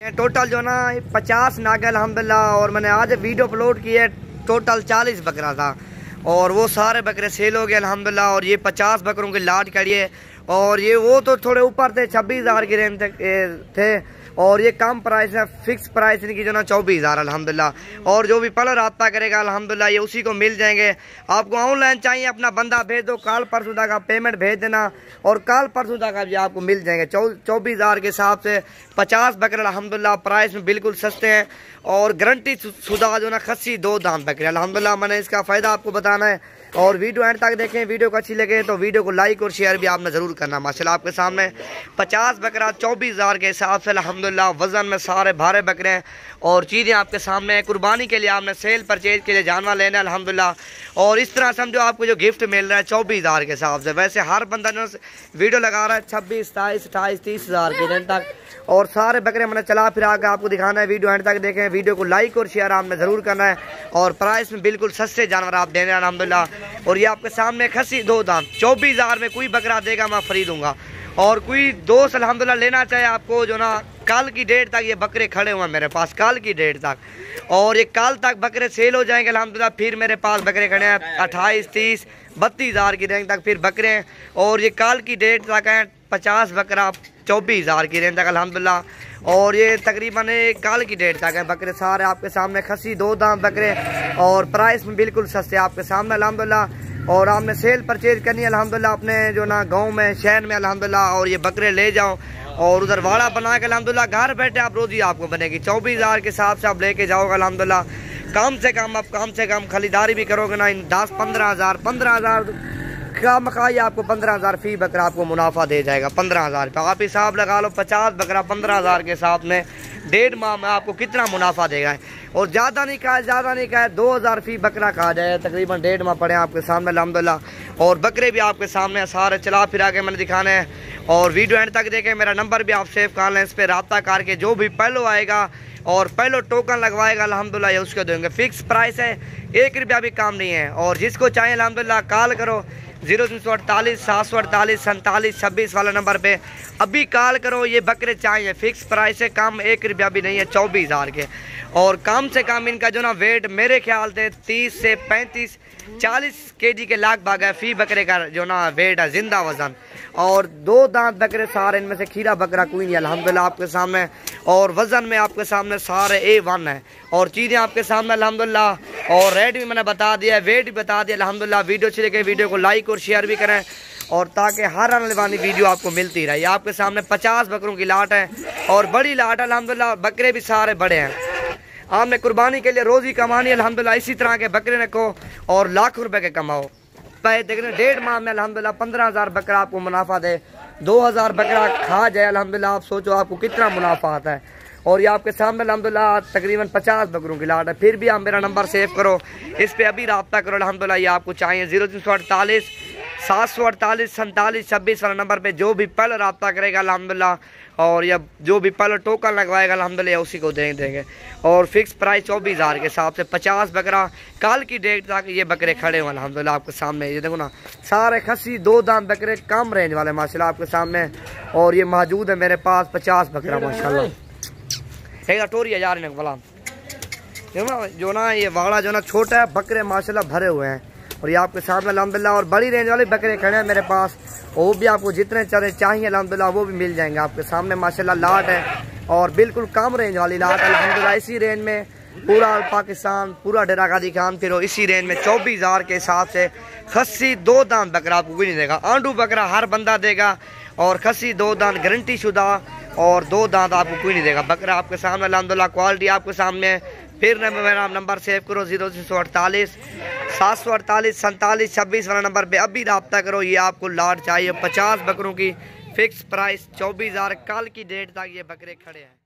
Total जो ना 50 नाग अल्हम्दुलिल्लाह। और मैंने आज वीडियो अपलोड की है, टोटल 40 बकरा था और वो सारे बकरे सेल हो गए अल्हम्दुलिल्लाह। और ये 50 बकरों की लाट करी है और ये वो तो थोड़े ऊपर थे, 26,000 की रेंज तक थे और ये कम प्राइस है, फिक्स प्राइस इनकी जो ना 24,000 अल्हम्दुलिल्लाह। और जो भी पहले रब्ता करेगा अल्हम्दुलिल्लाह ये उसी को मिल जाएंगे। आपको ऑनलाइन चाहिए अपना बंदा भेज दो, कल परसों तक आप पेमेंट भेज देना और कल परसों तक आप ये आपको मिल जाएंगे 24,000 के हिसाब से 50 बकरे अल्हम्दुलिल्लाह। प्राइस में बिल्कुल सस्ते हैं और गारंटी शुदा जो ना खस्सी 2 दांत बकरे अल्हम्दुलिल्लाह। मैंने इसका फ़ायदा आपको बताना है और वीडियो एंड तक देखें। वीडियो को अच्छी लगे तो वीडियो को लाइक और शेयर भी आपने ज़रूर करना। माशाल्लाह आपके सामने 50 बकरा 24,000 के हिसाब से अल्हम्दुलिल्लाह। वज़न में सारे भारे बकरे हैं और चीज़ें आपके सामने हैं। कुर्बानी के लिए आपने सेल परचेज के लिए जानवर लेना है अल्हम्दुलिल्लाह। और इस तरह समझो आपको जो गिफ्ट मिल रहा है 24,000 के हिसाब से। वैसे हर बंदा जो वीडियो लगा रहा है 26, 27, 28, 30,000 के रेंज तक और सारे बकरे मैंने चला फिर आकर आपको दिखाना है। वीडियो एंड तक देखें। वीडियो को लाइक और शेयर आपने ज़रूर करना है और प्राइस में बिल्कुल सस्ते जानवर आप देने अल्हम्दुलिल्लाह। और ये आपके सामने खस्सी 2 दांत 24,000 में कोई बकरा देगा मैं फ्री दूंगा। और कोई दोस्त अल्हम्दुलिल्लाह लेना चाहे आपको जो ना कल की डेट तक ये बकरे खड़े हुए हैं मेरे पास, कल की डेट तक। और ये कल तक बकरे सेल हो जाएंगे अल्हम्दुलिल्लाह। फिर मेरे पास बकरे खड़े हैं 28, 30, 32,000 की रेंज तक फिर बकरे हैं। और ये कल की डेट तक हैं 50 बकरा 24,000 की रेंज तक अल्हम्दुलिल्लाह। और ये तकरीबन कल की डेट तक है बकरे सारे आपके सामने खस्सी 2 दांत बकरे और प्राइस में बिल्कुल सस्ते आपके सामने अल्हम्दुलिल्लाह। और आपने सेल परचेज करनी है अल्हम्दुलिल्लाह अपने जो ना गांव में शहर में अल्हम्दुलिल्लाह। और ये बकरे ले जाओ और उधर वाड़ा बना के अल्हम्दुलिल्लाह घर बैठे आप रोजी आपको बनेगी 24,000 के हिसाब से आप लेके जाओगे अल्हम्दुलिल्लाह। कम से कम खरीदारी भी करोगे ना 15,000 का मकाई आपको 15,000 फी बकरा आपको मुनाफा दे जाएगा 15,000 का। आप हिसाब लगा लो 50 बकरा 15,000 के हिसाब में 1.5 माह में आपको कितना मुनाफा देगा। और ज़्यादा नहीं कहा 2,000 फी बकरा कहा जाए, तकरीबन 1.5 माह पड़े आपके सामने अल्हम्दुलिल्लाह। और बकरे भी आपके सामने सारे चला फिरा के मैंने दिखाने हैं। और वीडियो एंड तक देखें। मेरा नंबर भी आप सेव कर लें, इस पर रब्ता करके जो भी पहलो आएगा और पहले टोकन लगवाएगा अल्हम्दुलिल्लाह ये उसको देंगे। फिक्स प्राइस है, 1 रुपया भी काम नहीं है। और जिसको चाहिए अल्हम्दुलिल्लाह कॉल करो 0348 748 47 26 वाला नंबर पे अभी कॉल करो। ये बकरे चाहिए, फिक्स प्राइस है, कम 1 रुपया भी नहीं है 24,000 के। और कम से कम इनका जो ना वेट मेरे ख्याल से 30 से 35 40 kg के लगभग है फी बकरे का जो ना वेट है जिंदा वजन। और 2 दांत बकरे सारे, इनमें से खीरा बकरा कोई नहीं अल्हम्दुलिल्लाह आपके सामने। और वजन में आपके सामने सारे A1 है और चीज़ें आपके सामने अल्हम्दुलिल्लाह। और रेट भी मैंने बता दिया है, वेट भी बता दिया अल्हम्दुलिल्लाह। वीडियो अच्छी लगे वीडियो को लाइक और शेयर भी करें और ताकि हर आने वाली वीडियो आपको मिलती रहे। आपके सामने 50 बकरों की लाट है और बड़ी लाट है अल्हम्दुलिल्लाह। बकरे भी सारे बड़े हैं। आपने कुर्बानी के लिए रोज़ी कमानी अल्हम्दुलिल्लाह। इसी तरह के बकरे रखो और लाखों रुपए के कमाओ। देखने 1.5 माह में अल्हम्दुलिल्लाह 15,000 बकरा आपको मुनाफा दे, 2,000 बकरा खा जाए अल्हम्दुलिल्लाह। आप सोचो आपको कितना मुनाफा आता है। और ये आपके सामने अल्हम्दुलिल्लाह तकरीबन 50 बकरों की लाट है। फिर भी आप मेरा नंबर सेव करो, इस पर अभी रब्ता करो अल्हम्दुलिल्लाह। ये आपको चाहिए 0348 748 47 26 वाला नंबर पे जो भी पहले रब्ता करेगा अल्हम्दुलिल्लाह। और या जो भी पहले टोकन लगवाएगा अल्हम्दुलिल्लाह उसी को देंगे। और फिक्स प्राइस 24,000 के हिसाब से 50 बकरा कल की डेट तक ये बकरे खड़े हुए अल्हम्दुलिल्लाह आपके सामने। ये देखो ना सारे खस्सी 2 दांत बकरे कम रेंज वाले माशाल्लाह आपके सामने। और ये मौजूद है मेरे पास 50 बकरा माशाल्लाह। एक टोरी हजार वाला जो ना ये वाड़ा जो ना छोटा है, बकरे माशाल्लाह भरे हुए हैं। और ये आपके सामने अल्हम्दुलिल्लाह। और बड़ी रेंज वाले बकरे खड़े हैं मेरे पास, वो भी आपको जितने चरे चाहिए अल्हम्दुलिल्लाह वो भी मिल जाएंगे आपके सामने माशाल्लाह। लाट है और बिल्कुल कम रेंज वाली लाट अल्हम्दुलिल्लाह। इसी रेंज में पूरा पाकिस्तान पूरा डेरा गाजी खान फिर इसी रेंज में 24,000 के हिसाब से खस्सी 2 दांत बकरा आपको कोई नहीं देगा। आंडू बकरा हर बंदा देगा और खस्सी 2 दांत गारंटी शुदा और 2 दांत आपको कोई नहीं देगा। बकरा आपके सामने अल्हम्दुलिल्लाह, क्वालिटी आपके सामने। फिर मेरा नंबर सेव करो 0348 748 47 26 वाला नंबर पे अभी रब्ता करो। ये आपको लाट चाहिए 50 बकरों की, फिक्स प्राइस 24,000 कल की डेट तक ये बकरे खड़े हैं।